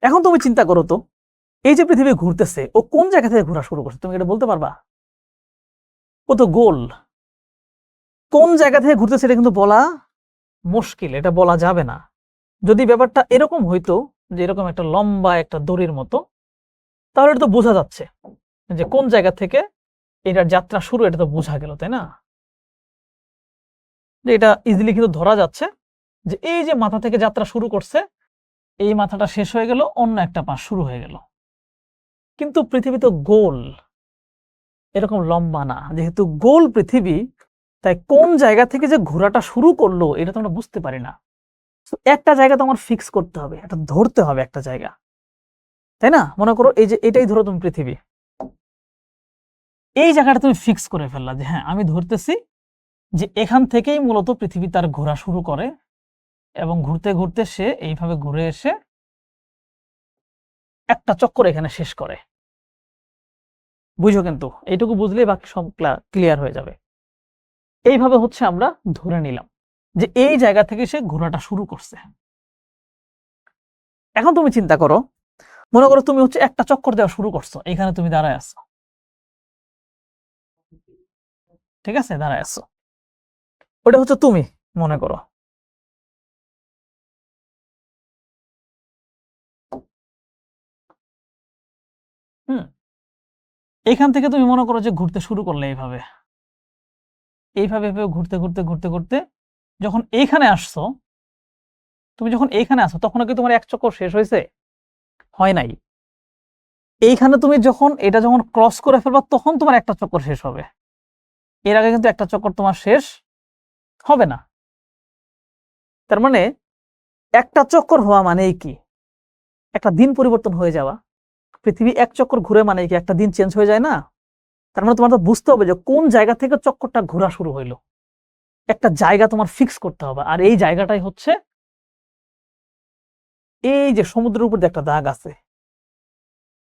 এখন তুমি চিন্তা করো তো, এই যে পৃথিবী ঘুরতেছে, ও কোন জায়গা থেকে ঘোরা শুরু করছে? তুমি এটা বলতে পারবা? ও তো গোল। কোন জায়গা থেকে ঘুরতেছে এটা কিন্তু বলা মুশকিল, এটা বলা যাবে না। যদি ব্যাপারটা এরকম হইতো যে এরকম একটা লম্বা একটা দড়ির মতো, তাহলে এটা তো বোঝা যাচ্ছে যে কোন জায়গা থেকে এটার যাত্রা শুরু, এটা তো বোঝা গেল, তাই না? যে এটা ইজিলি কিন্তু ধরা যাচ্ছে যে এই যে মাথা থেকে যাত্রা শুরু করছে, এই মাথাটা শেষ হয়ে গেল, অন্য একটা পাশ শুরু হয়ে গেল। কিন্তু পৃথিবী তো গোল, এরকম লম্বা না। যেহেতু গোল পৃথিবী, তাই কোন জায়গা থেকে যে ঘোরাটা শুরু করলো এটা তো আমরা বুঝতে পারি না। একটা জায়গা তো আমার ফিক্স করতে হবে, এটা ধরতে হবে একটা জায়গা, তাই না? মনে করো এই যে এটাই ধরো তুমি পৃথিবী, এই জায়গাটা তুমি ফিক্স করে ফেললা যে হ্যাঁ আমি ধরতেছি যে এখান থেকেই মূলত পৃথিবী তার ঘোরা শুরু করে, এবং ঘুরতে ঘুরতে সে এইভাবে ঘুরে এসে একটা চক্কর এখানে শেষ করে। বুঝো? কিন্তু এইটুকু বুঝলেই বাকি সব ক্লিয়ার হয়ে যাবে। এইভাবে হচ্ছে আমরা ধরে নিলাম যে এই জায়গা থেকে সে ঘোরাটা শুরু করছে। এখন তুমি চিন্তা করো, মনে করো তুমি হচ্ছে একটা চক্কর দেওয়া শুরু করছো, এখানে তুমি দাঁড়ায় আছো, ঠিক আছে? দাঁড়ায় আছো, ওটা হচ্ছে তুমি মনে করো। হুম, এখান থেকে তুমি মনে করো যে ঘুরতে শুরু করলে এইভাবে এইভাবে এইভাবে ঘুরতে ঘুরতে ঘুরতে ঘুরতে যখন এইখানে আসছো, তুমি যখন এইখানে আসো তখন কি তোমার এক চক্কর শেষ হয়েছে? হয় নাই। এইখানে তুমি যখন এটা যখন ক্রস করে ফেলবা তখন তোমার একটা চক্কর শেষ হবে, এর আগে কিন্তু একটা চক্কর তোমার শেষ হবে না। তার মানে একটা চক্কর হওয়া মানেই কি? একটা দিন পরিবর্তন হয়ে যাওয়া। পৃথিবী এক চক্কর ঘুরে মানে কি একটা দিন চেঞ্জ হয়ে যায় না? তার মানে তোমার তো বুঝতে হবে যে কোন জায়গা থেকে চক্করটা ঘোরা শুরু হইলো। একটা জায়গা তোমার ফিক্স করতে হবে, আর এই জায়গাটাই হচ্ছে এই যে সমুদ্রের উপর একটা দাগ আছে।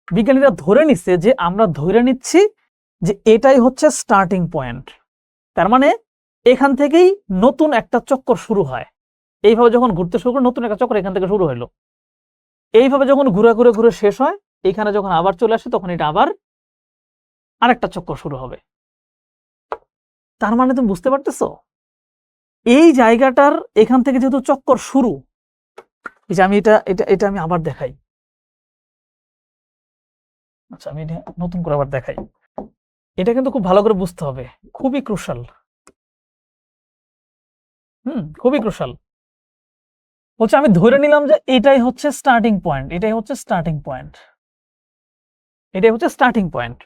বিজ্ঞানীরা ধরে নিচ্ছে যে আমরা ধরে নিচ্ছি যে এটাই হচ্ছে স্টার্টিং পয়েন্ট। তার মানে এখান থেকেই নতুন একটা চক্কর শুরু হয়। এইভাবে যখন ঘুরতে শুরু করে নতুন একটা চক্কর এখান থেকে শুরু হইলো। এইভাবে যখন ঘুরে ঘুরে ঘুরে শেষ হয়, এখানে যখন আবার চলে আসে তখন এটা আবার আরেকটা চক্কর শুরু হবে। তার মানে তুমি বুঝতে পারতেছো এই জায়গাটার এখান থেকে যেহেতু চক্কর শুরু। এই যে আমি এটা এটা এটা আমি আবার দেখাই। আচ্ছা, আমি এটা নতুন করে আবার দেখাই। এটা কিন্তু খুব ভালো করে বুঝতে হবে, খুবই ক্রুশাল। খুবই ক্রুশাল। হচ্ছে আমি ধরে নিলাম যে এটাই হচ্ছে স্টার্টিং পয়েন্ট, এটাই হচ্ছে স্টার্টিং পয়েন্ট, এটাই হচ্ছে স্টার্টিং পয়েন্ট।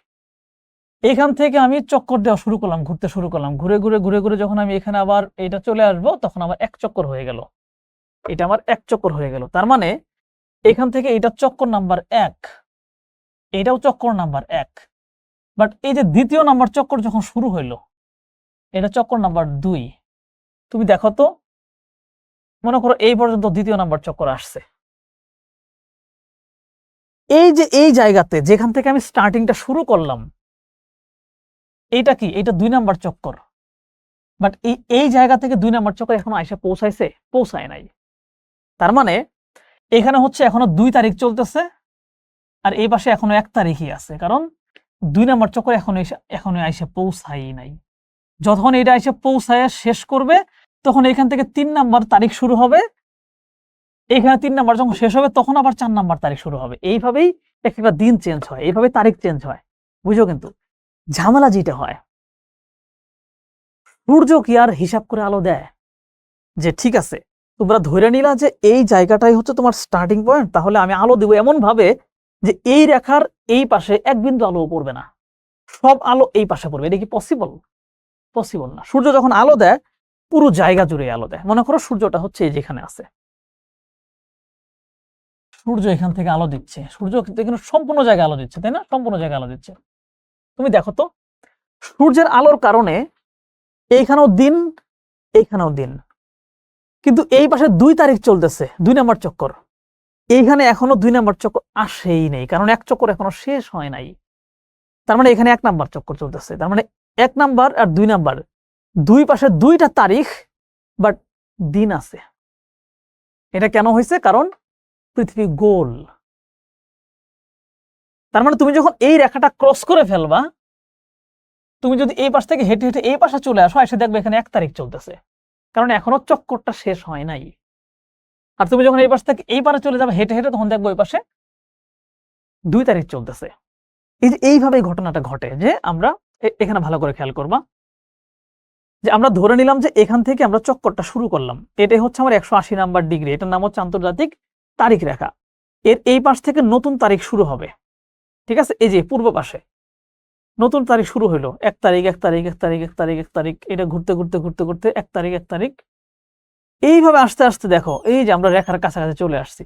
এখান থেকে আমি চক্কর দেওয়া শুরু করলাম, ঘুরতে শুরু করলাম, ঘুরে ঘুরে ঘুরে ঘুরে যখন আমি এখানে আবার এটা চলে আসবো তখন আমার এক চক্কর হয়ে গেল, এটা আমার এক চক্কর হয়ে গেল। তার মানে এখান থেকে এটা চক্কর নাম্বার 1, এটাও চক্কর নাম্বার 1। বাট এই যে দ্বিতীয় নাম্বার চক্কর যখন শুরু হইলো, এটা চক্কর নাম্বার 2। তুমি দেখো তো, মনে করো এই পর্যন্ত দ্বিতীয় নাম্বার চক্কর আসছে। এই যে এই জায়গাতে যেখান থেকে আমি স্টার্টিংটা শুরু করলাম, এটা কি? এটা 2 নাম্বার চক্কর। বাট এই জায়গা থেকে 2 নাম্বার চক্কর এখনো আইসা পৌঁছাইছে? পৌঁছায় নাই। তার মানে এখানে হচ্ছে এখনো 2 তারিখ চলতেছে, আর এই পাশে এখনো 1 তারিখই আছে, কারণ 2 নাম্বার চক্কর এখনো আইসা পৌঁছাই নাই। যখন এটা এসে পৌঁছায় শেষ করবে তখন এখান থেকে 3 নাম্বার তারিখ শুরু হবে, এখানে 3 নাম্বার যখন শেষ হবে তখন আবার 4 নাম্বার তারিখ শুরু হবে। এইভাবেই একটা দিন চেঞ্জ হয়, এইভাবে তারিখ চেঞ্জ হয়। বুঝো? কিন্তু ঝামেলা যেটা হয়, সূর্য কি আর হিসাব করে আলো দেয় যে ঠিক আছে তোমরা ধরে নিলা যে এই জায়গাটাই হচ্ছে তোমার স্টার্টিং পয়েন্ট, তাহলে আমি আলো দেব এমন ভাবে যে এই রেখার এই পাশে এক বিন্দু আলো পড়বে না, সব আলো এই পাশে পড়বে? এটা কি পসিবল? পসিবল না। সূর্য যখন আলো দেয় পুরো জায়গা জুড়ে আলো দেয়। মনে করো সূর্যটা হচ্ছে এই যেখানে আছে, সূর্য এখান থেকে আলো দিচ্ছে, সূর্য এখানে সম্পূর্ণ জায়গায় আলো দিচ্ছে, তাই না? সম্পূর্ণ জায়গায় আলো দিচ্ছে। তুমি দেখো তো, সূর্যের আলোর কারণে এইখানেও দিন, এইখানেও দিন, কিন্তু এই পাশে 2 তারিখ চলতেছে, 2 নাম্বার চক্কর। এইখানে এখনো 2 নাম্বার চক্কর আসেই নেই, কারণ এক চক্কর এখনো শেষ হয় নাই। তার মানে এখানে 1 নাম্বার চক্কর চলতেছে। তার মানে 1 নাম্বার আর 2 নাম্বার, 2 পাশে 2টা তারিখ, বাট দিন আছে। এটা কেন হয়েছে? কারণ পৃথিবী গোল। তার মানে তুমি যখন এই রেখাটা ক্রস করে ফেলবা, তুমি যদি এই পাশ থেকে হেঁটে হেঁটে এই পাশে চলে আসো, এসে দেখবে এখানে 1 তারিখ চলতেছে, কারণ এখনো চক্করটা শেষ হয় নাই। আর তুমি যখন এই পাশ থেকে এই পারে চলে যাবে হেঁটে হেঁটে, তখন দেখবো ওই পাশে 2 তারিখ চলতেছে। এই যে এইভাবে ঘটনাটা ঘটে, যে আমরা এখানে ভালো করে খেয়াল করবা, যে আমরা ধরে নিলাম যে এখান থেকে আমরা চক্করটা শুরু করলাম, এটাই হচ্ছে আমার 180 নাম্বার ডিগ্রি, এটার নাম হচ্ছে আন্তর্জাতিক তারিখ রেখা। এর এই পাশ থেকে নতুন তারিখ শুরু হবে, ঠিক আছে? এই যে পূর্ব পাশে নতুন তারিখ শুরু হইলো, 1 তারিখ 1 তারিখ 1 তারিখ 1 তারিখ 1 তারিখ, এটা ঘুরতে ঘুরতে ঘুরতে ঘুরতে 1 তারিখ 1 তারিখ, এইভাবে আস্তে আস্তে দেখো এই যে আমরা রেখার কাছাকাছি চলে আসছি।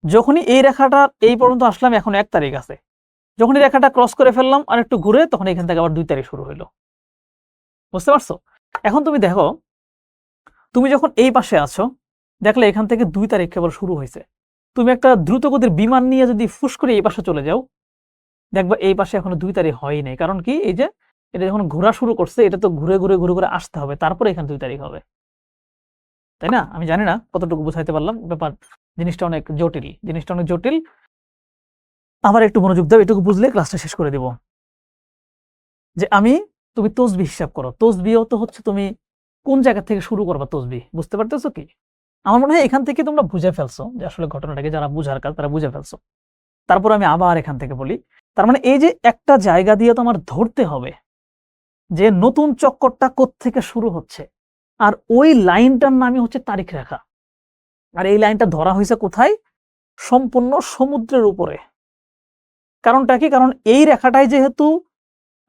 যখনই এই রেখাটা এই পর্যন্ত আসলাম, এখন 1 তারিখ আছে, যখনই রেখাটা ক্রস করে ফেললাম আর একটু ঘুরে, তখন এখান থেকে আবার 2 তারিখ শুরু হইলো। বুঝতে পারছো? এখন তুমি দেখো, তুমি যখন এই পাশে আছো, দেখলে এখান থেকে 2 তারিখ কেবল শুরু হয়েছে। তুমি একটা দ্রুতগতির বিমান নিয়ে যদি ফুস করে এই পাশে চলে যাও, দেখবা এই পাশে এখনো 2 তারিখ হয়ই নাই। কারণ কি, এই যে এটা যখন ঘোরা শুরু করছে, এটা তো ঘুরে ঘুরে ঘুরে ঘুরে আসতে হবে, তারপরে এখানে 2 তারিখ হবে, তাই না? আমি জানি না কতটুকু বুঝাইতে পারলাম, ব্যাপার জিনিসটা অনেক জটিল, জিনিসটা অনেক জটিল। আবার একটু মনোযোগ দাও, এটুকু বুঝলে ক্লাসটা শেষ করে দিব। যে তুমি তসবিহ হিসাব করো, তসবিহ তো হচ্ছে তুমি কোন জায়গা থেকে শুরু করবা তসবিহ, বুঝতে পারতেছো কি? আমার মনে হয় এখান থেকে তোমরা বুঝে ফেলছো যে আসলে ঘটনাটাকে, যারা বুঝার কাজ তারা বুঝে ফেলছো। তারপর আমি আবার এখান থেকে বলি, তার মানে এই যে একটা জায়গা দিয়ে তোমার ধরতে হবে যে নতুন চক্করটা কোত্থেকে শুরু হচ্ছে, আর ওই লাইনটার নামই হচ্ছে তারিখ রেখা। আর এই লাইনটা ধরা হয়েছে কোথায়? সম্পূর্ণ সমুদ্রের উপরে। কারণটা কি? কারণ এই রেখাটাই যেহেতু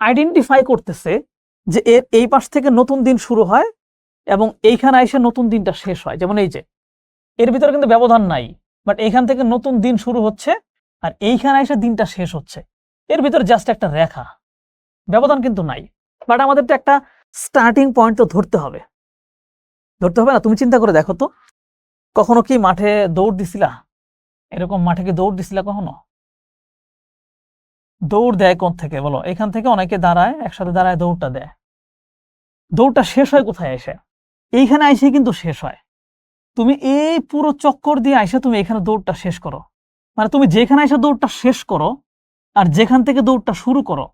আইডেন্টিফাই করতেছে যে এর এই পাশ থেকে নতুন দিন শুরু হয় এবং এইখানে এসে নতুন দিনটা শেষ হয়। যেমন এই যে এর ভিতরে কিন্তু ব্যবধান নাই, বাট এইখান থেকে নতুন দিন শুরু হচ্ছে আর এইখানে এসে দিনটা শেষ হচ্ছে, এর ভিতরে জাস্ট একটা রেখা, ব্যবধান কিন্তু নাই। বাট আমাদের তো একটা স্টার্টিং পয়েন্ট তো ধরতে হবে, ধরতে হবে না? তুমি চিন্তা করে দেখো তো, কখনো কি মাঠে দৌড় দিছিলা? এরকম মাঠে কি দৌড় দিছিলা কখনো? দৌড় দেয় কোন থেকে বলো? এখান থেকে অনেকে দাঁড়ায়, একসাথে দাঁড়ায় দৌড়টা দেয়। দৌড়টা শেষ হয় কোথায় এসে? এইখানে এসে কিন্তু শেষ হয়। তুমি এই পুরো চক্কর দিয়ে আইসা তুমি এখানে দৌড়টা শেষ করো, মানে তুমি যেখানে এসে দৌড়টা শেষ করো আর যেখান থেকে দৌড়টা শুরু করো,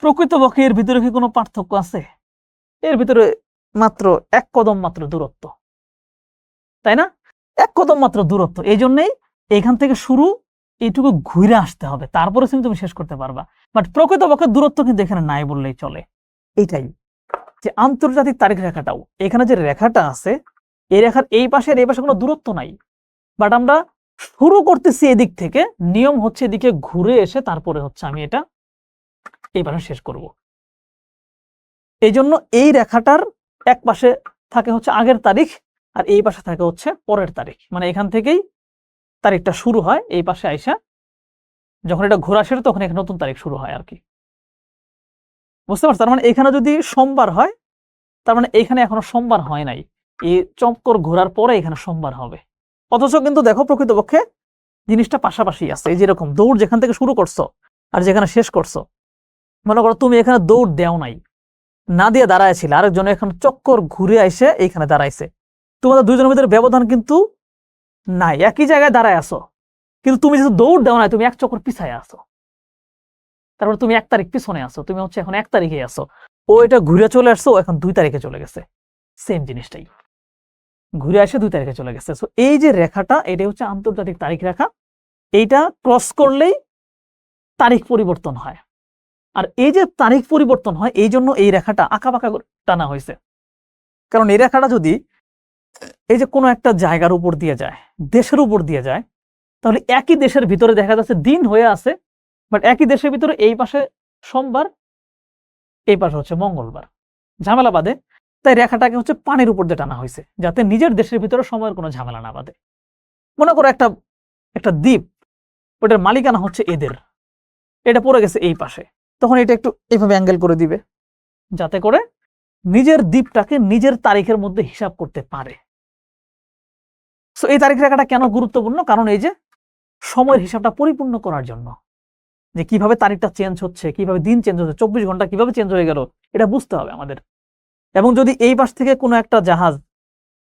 প্রকৃতপক্ষে এর ভিতরে কি কোনো পার্থক্য আছে? এর ভিতরে মাত্র 1 কদম মাত্র দূরত্ব, তাই না? 1 কদম মাত্র দূরত্ব। এই জন্যই এখান থেকে শুরু, এইটুকু ঘুরে আসতে হবে, তারপরে তুমি শেষ করতে পারবা। বাট প্রকৃতপক্ষে দূরত্ব কিন্তু এখানে নাই বললেই চলে। এইটাই যে আন্তর্জাতিক তারিখ রেখাটাও, এখানে যে রেখাটা আছে, এই রেখার এই পাশের এই পাশে কোনো দূরত্ব নাই, বাট আমরা শুরু করতেছি এদিক থেকে, নিয়ম হচ্ছে এদিকে ঘুরে এসে তারপরে হচ্ছে আমি এটা এই পাশে শেষ করব। এই জন্য এই রেখাটার এক পাশে থাকে হচ্ছে আগের তারিখ আর এই পাশে থাকে হচ্ছে পরের তারিখ, মানে এখান থেকেই তারিখটা শুরু হয়, এই পাশে আইসা যখন এটা ঘোরা শেষ তখন এখানে নতুন তারিখ শুরু হয় আর কি। বুঝতে পারছো? তার মানে এখানে যদি সোমবার হয়, তার মানে এখানে এখনো সোমবার হয় নাই, এই চক্কর ঘোরার পরে এখানে সোমবার হবে। অথচ কিন্তু দেখো প্রকৃতপক্ষে জিনিসটা পাশাপাশি আছে। এই যেরকম দৌড় যেখান থেকে শুরু করছো আর যেখানে শেষ করছো, মনে করো তুমি এখানে দৌড় দেও নাই, না দিয়ে দাঁড়াইছিল, আরেকজন এখন চক্কর ঘুরে আইসে এইখানে দাঁড়াইছে, তোমাদের দুজনের ভিতরে ব্যবধান কিন্তু নাই, একই জায়গায় দাঁড়ায় আসো, কিন্তু তুমি যেহেতু দৌড় দেও নাই, তুমি 1 চক্কর পিছায় আসো, তারপর তুমি 1 তারিখ পিছনে আসো, তুমি হচ্ছে এখন 1 তারিখে আসো, ও এটা ঘুরে চলে আসছো, ও এখন 2 তারিখে চলে গেছে, সেম জিনিসটাই ঘুরে আসে 2 তারিখে চলে গেছে। সো এই যে রেখাটা, এটাই হচ্ছে আন্তর্জাতিক তারিখ রেখা, এইটা ক্রস করলেই তারিখ পরিবর্তন হয়। আর এই যে তারিখ পরিবর্তন হয়, এই জন্য এই রেখাটা আঁকাবাঁকা টানা হয়েছে। কারণ এই রেখাটা যদি এই যে কোনো একটা জায়গার উপর দিয়ে যায়, দেশের উপর দিয়ে যায়, তাহলে একই দেশের ভিতরে দেখা যাচ্ছে দিন হয়ে আছে, বাট একই দেশের ভিতরে এই পাশে সোমবার, এই পাশে হচ্ছে মঙ্গলবার, ঝামেলা বাদে। তাই রেখাটাকে হচ্ছে পানির উপর দিয়ে টানা হয়েছে, যাতে নিজের দেশের ভিতরে সময়ের কোনো ঝামেলা না বাদে। মনে করো একটা দ্বীপ, ওটার মালিকানা হচ্ছে এদের, এটা পড়ে গেছে এই পাশে, তখন এটা একটু এইভাবে অ্যাঙ্গেল করে দিবে, যাতে করে নিজের দ্বীপটাকে নিজের তারিখের মধ্যে হিসাব করতে পারে। সো এই তারিখ রেখাটা কেন গুরুত্বপূর্ণ? কারণ এই যে সময়ের হিসাবটা পরিপূর্ণ করার জন্য, যে কিভাবে তারিখটা চেঞ্জ হচ্ছে, কিভাবে দিন চেঞ্জ হচ্ছে, 24 ঘন্টা কিভাবে চেঞ্জ হয়ে গেল, এটা বুঝতে হবে আমাদের। এবং যদি এই পাশ থেকে কোনো একটা জাহাজ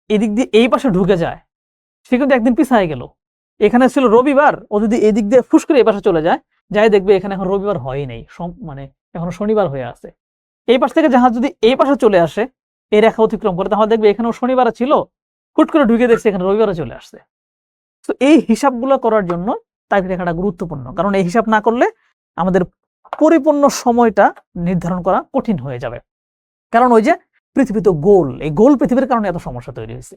এদিক দিয়ে এই পাশে ঢুকে যায়, সে কিন্তু একদিন পিছায় গেল, এখানে ছিল রবিবার, ও যদি এই দিক দিয়ে ফুস করে এই পাশে চলে যায়, যাই দেখবে এখানে এখন রবিবার হয়ই নাই, মানে এখন শনিবার হয়ে আছে। এই পাশ থেকে জাহাজ যদি এই পাশে চলে আসে, এই রেখা অতিক্রম করে, তাহলে দেখবে এখানেও শনিবার ছিল, হুট করে ঢুকে দেখছে এখানে রবিবারে চলে আসছে। তো এই হিসাবগুলো করার জন্য তারিখ রেখাটা গুরুত্বপূর্ণ, কারণ এই হিসাব না করলে আমাদের পরিপূর্ণ সময়টা নির্ধারণ করা কঠিন হয়ে যাবে। কারণ ওই যে পৃথিবী তো গোল, এই গোল পৃথিবীর কারণে এত সমস্যা তৈরি হয়েছে।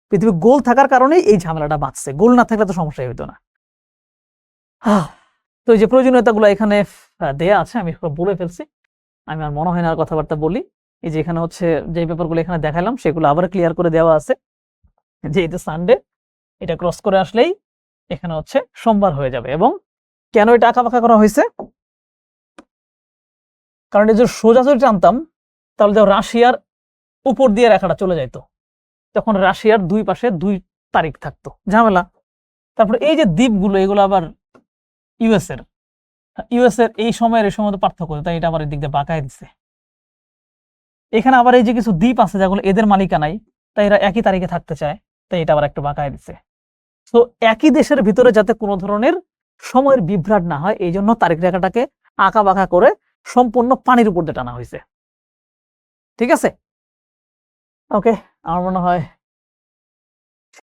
পৃথিবী গোল থাকার কারণেই এই ঝামেলাটা বাঁচছে, গোল না থাকলে তো সমস্যাই হইতো না। তো এই যে প্রয়োজনীয়তাগুলো এখানে দেয়া আছে, আমি বলে ফেলছি, আমি আর মনে হয় না আর কথাবার্তা বলি। এই যে এখানে হচ্ছে যে ব্যাপারগুলো এখানে দেখালাম সেগুলো আবার ক্লিয়ার করে দেওয়া আছে, যে এটা সানডে, এটা ক্রস করে আসলেই এখানে হচ্ছে সোমবার হয়ে যাবে। এবং কেন এটা আঁকাবাঁকা করা হয়েছে, কারণ এই যে সোজা যদি টানতাম তাহলে যখন রাশিয়ার উপর দিয়ে রেখাটা চলে যাইতো, তখন রাশিয়ার দুই পাশে 2 তারিখ থাকতো, ঝামেলা। তারপরে এই যে দ্বীপগুলো, এগুলো আবার ইউএস এর এই সময়ের এই সময় পার্থক্য, তাই এটা আবার এদিক দিয়ে বাঁকায় দিচ্ছে। এখানে আবার এই যে কিছু দ্বীপ আছে যেগুলো এদের মালিকানাই, তাই এরা একই তারিখে থাকতে চায়, তাই এটা আবার একটু বাঁকায় দিচ্ছে। তো একই দেশের ভিতরে যাতে কোনো ধরনের সময়ের বিভ্রাট না হয়, এই জন্য তারিখ রেখাটাকে আঁকা বাঁকা করে সম্পূর্ণ পানির উপর দিয়ে টানা হয়েছে। ঠিক আছে, ওকে, আমার মনে হয়